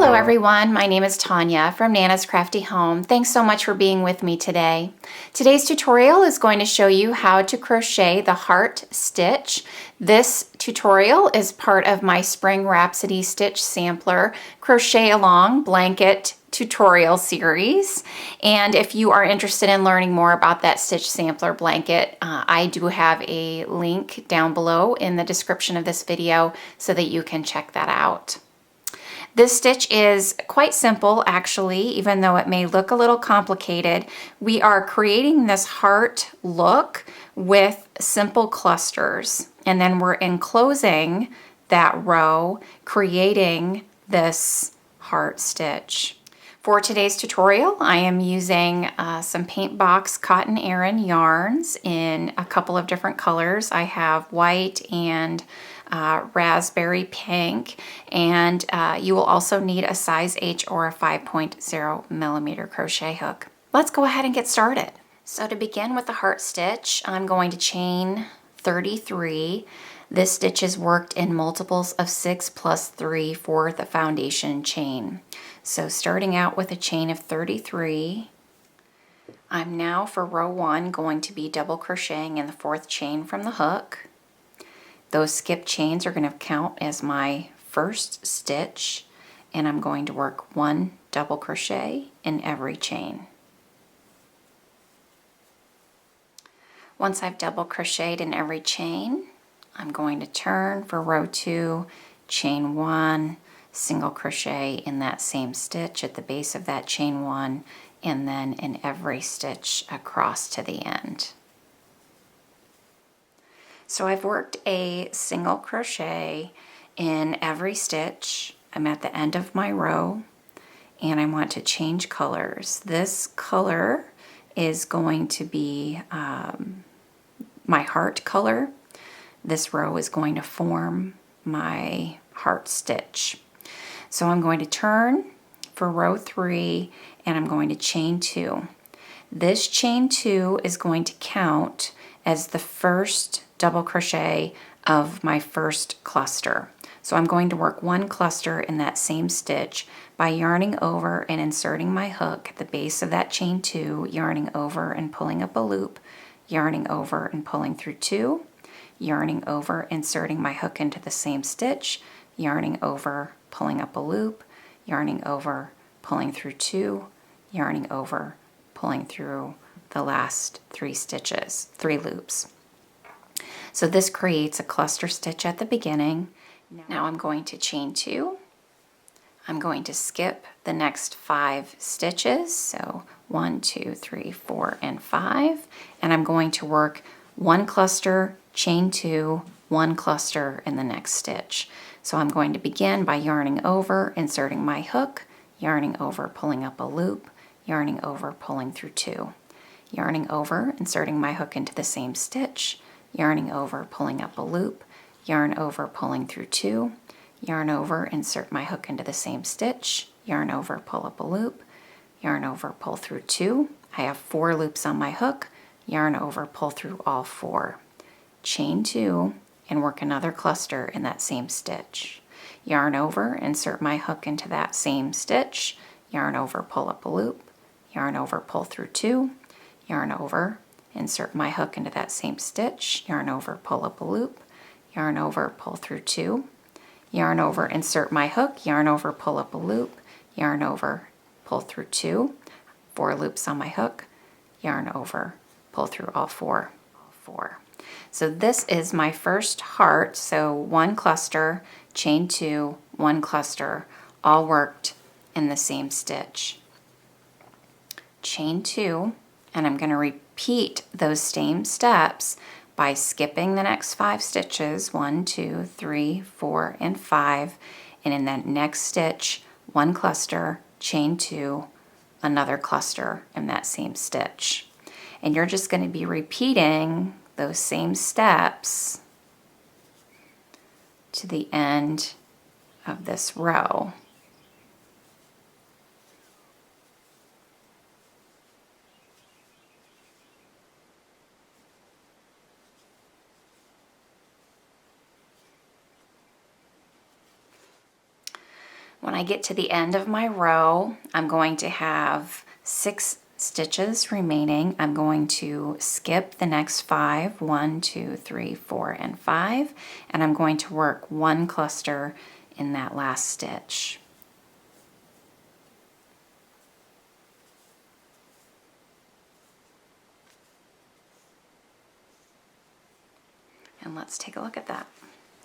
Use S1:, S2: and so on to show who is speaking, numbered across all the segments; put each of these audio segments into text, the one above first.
S1: Hello everyone, my name is Tanya from Nana's Crafty Home. Thanks so much for being with me today. Today's tutorial is going to show you how to crochet the heart stitch. This tutorial is part of my Spring Rhapsody Stitch Sampler Crochet Along Blanket tutorial series, and if you are interested in learning more about that stitch sampler blanket, I do have a link down below in the description of this video so that you can check that out. This stitch is quite simple actually, even though it may look a little complicated. We are creating this heart look with simple clusters, and then we're enclosing that row, creating this heart stitch. For today's tutorial, I am using some Paint Box Cotton Aran yarns in a couple of different colors. I have white and raspberry pink, and you will also need a size H or a 5.0 millimeter crochet hook. Let's go ahead and get started. So to begin with the heart stitch, I'm going to chain 33. This stitch is worked in multiples of 6 plus 3 for the foundation chain. So starting out with a chain of 33, I'm now for row 1 going to be double crocheting in the 4th chain from the hook. Those skip chains are going to count as my first stitch, and I'm going to work 1 double crochet in every chain. Once I've double crocheted in every chain, I'm going to turn for row 2, chain 1, single crochet in that same stitch at the base of that chain 1, and then in every stitch across to the end. So I've worked a single crochet in every stitch. I'm at the end of my row, and I want to change colors. This color is going to be my heart color. This row is going to form my heart stitch. So I'm going to turn for row 3, and I'm going to chain 2. This chain 2 is going to count as the first double crochet of my first cluster. So I'm going to work 1 cluster in that same stitch by yarning over and inserting my hook at the base of that chain 2, yarning over and pulling up a loop, yarning over and pulling through 2, yarning over, inserting my hook into the same stitch, yarning over, pulling up a loop, yarning over, pulling through 2, yarning over, pulling through the last 3 stitches, 3 loops. So this creates a cluster stitch at the beginning. Now I'm going to chain 2. I'm going to skip the next 5 stitches, so 1, 2, 3, 4, and 5, and I'm going to work 1 cluster, chain 2, 1 cluster in the next stitch. So I'm going to begin by yarning over, inserting my hook, yarning over, pulling up a loop, yarning over, pulling through 2, yarning over, inserting my hook into the same stitch, yarning over, pulling up a loop, yarn over, pulling through 2, yarn over, insert my hook into the same stitch, yarn over, pull up a loop, yarn over, pull through 2. I have 4 loops on my hook, yarn over, pull through all 4. Chain 2 and work another cluster in that same stitch. Yarn over, insert my hook into that same stitch, yarn over, pull up a loop, yarn over, pull through 2, yarn over, insert my hook into that same stitch, yarn over, pull up a loop, yarn over, pull through 2, yarn over, insert my hook, yarn over, pull up a loop, yarn over, pull through 2, 4 loops on my hook, yarn over, pull through all 4. So this is my first heart, so 1 cluster, chain 2, 1 cluster, all worked in the same stitch. Chain 2, and I'm going to repeat those same steps by skipping the next 5 stitches, 1, 2, 3, 4, and 5, and in that next stitch, 1 cluster, chain 2, another cluster in that same stitch. And you're just going to be repeating those same steps to the end of this row. When I get to the end of my row, I'm going to have 6 stitches remaining. I'm going to skip the next 5, 1, 2, 3, 4, and 5, and I'm going to work 1 cluster in that last stitch. And let's take a look at that.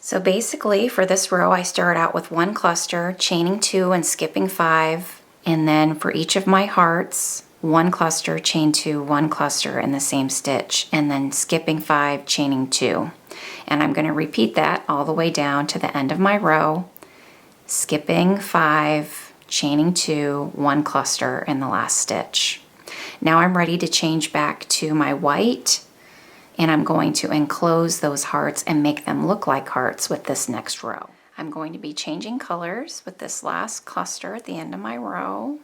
S1: So basically for this row I start out with 1 cluster, chaining 2 and skipping 5, and then for each of my hearts, 1 cluster, chain 2, 1 cluster in the same stitch, and then skipping 5, chaining 2. And I'm going to repeat that all the way down to the end of my row, skipping 5, chaining 2, 1 cluster in the last stitch. Now I'm ready to change back to my white, and I'm going to enclose those hearts and make them look like hearts with this next row. I'm going to be changing colors with this last cluster at the end of my row.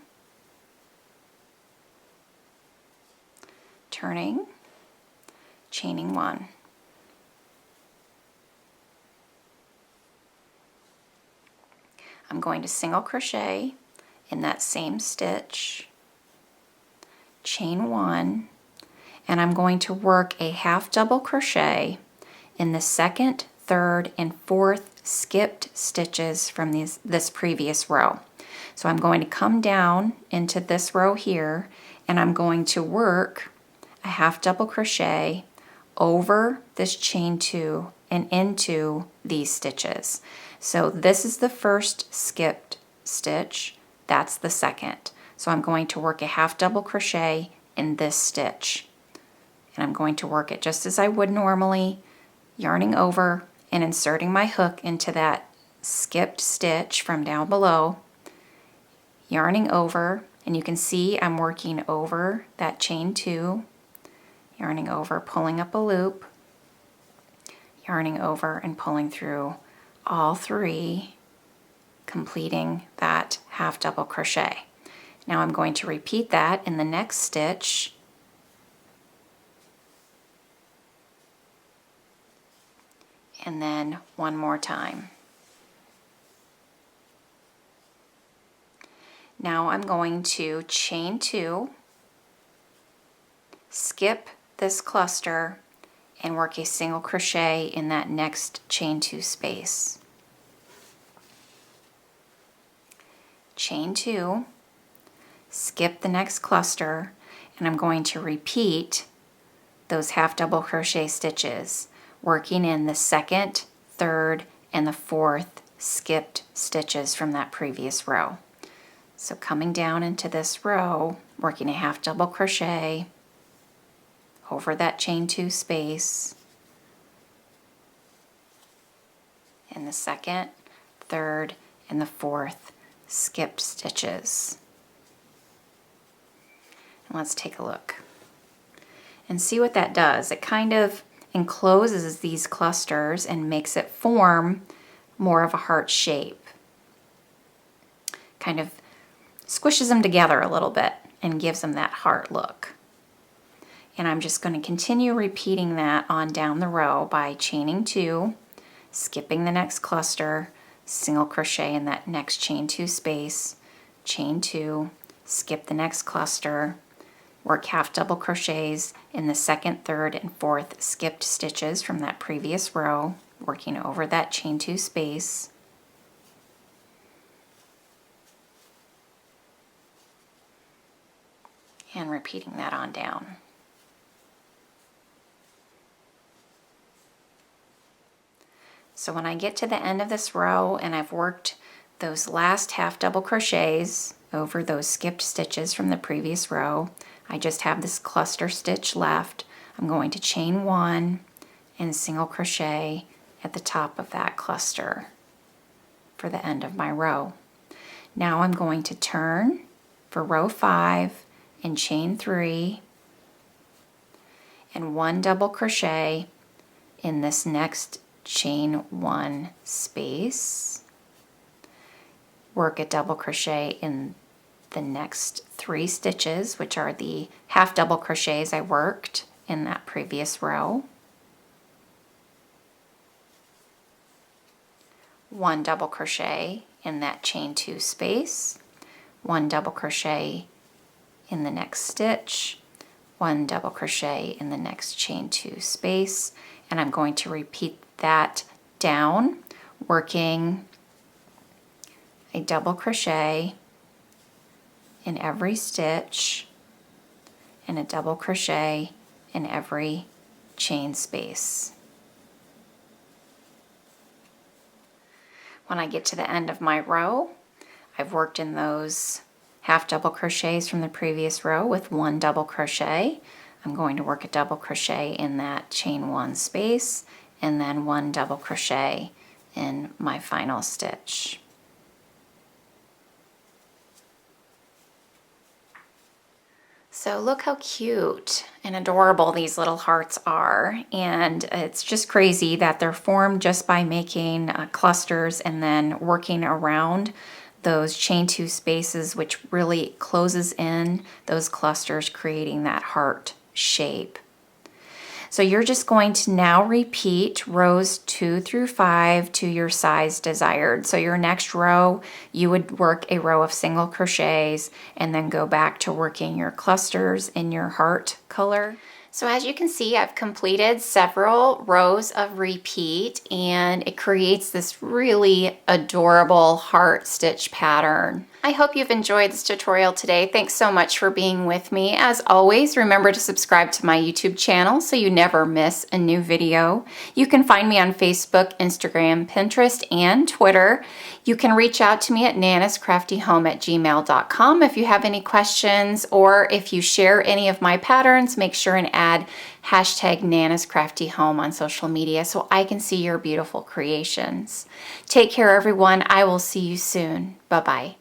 S1: Turning, chaining 1. I'm going to single crochet in that same stitch, chain 1, and I'm going to work a half double crochet in the 2nd, 3rd, and 4th skipped stitches from this previous row. So I'm going to come down into this row here, and I'm going to work a half double crochet over this chain 2 and into these stitches. So this is the first skipped stitch, that's the 2nd. So I'm going to work a half double crochet in this stitch. And I'm going to work it just as I would normally, yarning over and inserting my hook into that skipped stitch from down below, yarning over, and you can see I'm working over that chain 2, yarning over, pulling up a loop, yarning over and pulling through all 3, completing that half double crochet. Now I'm going to repeat that in the next stitch, and then 1 more time. Now I'm going to chain 2, skip this cluster, and work a single crochet in that next chain 2 space. Chain 2, skip the next cluster, and I'm going to repeat those half double crochet stitches, working in the 2nd, 3rd, and the 4th skipped stitches from that previous row. So coming down into this row, working a half double crochet over that chain 2 space in the 2nd, 3rd, and the 4th skipped stitches. And let's take a look and see what that does. It kind of encloses these clusters and makes it form more of a heart shape. Kind of squishes them together a little bit and gives them that heart look. And I'm just going to continue repeating that on down the row by chaining 2, skipping the next cluster, single crochet in that next chain 2 space, chain 2, skip the next cluster, work half double crochets in the 2nd, 3rd, and 4th skipped stitches from that previous row, working over that chain 2 space, and repeating that on down. So when I get to the end of this row and I've worked those last half double crochets over those skipped stitches from the previous row, I just have this cluster stitch left. I'm going to chain 1 and single crochet at the top of that cluster for the end of my row. Now I'm going to turn for row 5 and chain 3 and 1 double crochet in this next chain 1 space. Work a double crochet in the next 3 stitches, which are the half double crochets I worked in that previous row. 1 double crochet in that chain 2 space, 1 double crochet in the next stitch, 1 double crochet in the next chain 2 space, and I'm going to repeat that down, working a double crochet in every stitch and a double crochet in every chain space. When I get to the end of my row, I've worked in those half double crochets from the previous row with 1 double crochet. I'm going to work a double crochet in that chain 1 space and then 1 double crochet in my final stitch. So look how cute and adorable these little hearts are, and it's just crazy that they're formed just by making clusters and then working around those chain 2 spaces, which really closes in those clusters, creating that heart shape. So you're just going to now repeat rows 2 through 5 to your size desired. So your next row, you would work a row of single crochets and then go back to working your clusters in your heart color. So as you can see, I've completed several rows of repeat and it creates this really adorable heart stitch pattern. I hope you've enjoyed this tutorial today. Thanks so much for being with me. As always, remember to subscribe to my YouTube channel so you never miss a new video. You can find me on Facebook, Instagram, Pinterest, and Twitter. You can reach out to me at nanascraftyhome@gmail.com if you have any questions, or if you share any of my patterns, make sure and add hashtag nanascraftyhome on social media so I can see your beautiful creations. Take care, everyone. I will see you soon. Bye-bye.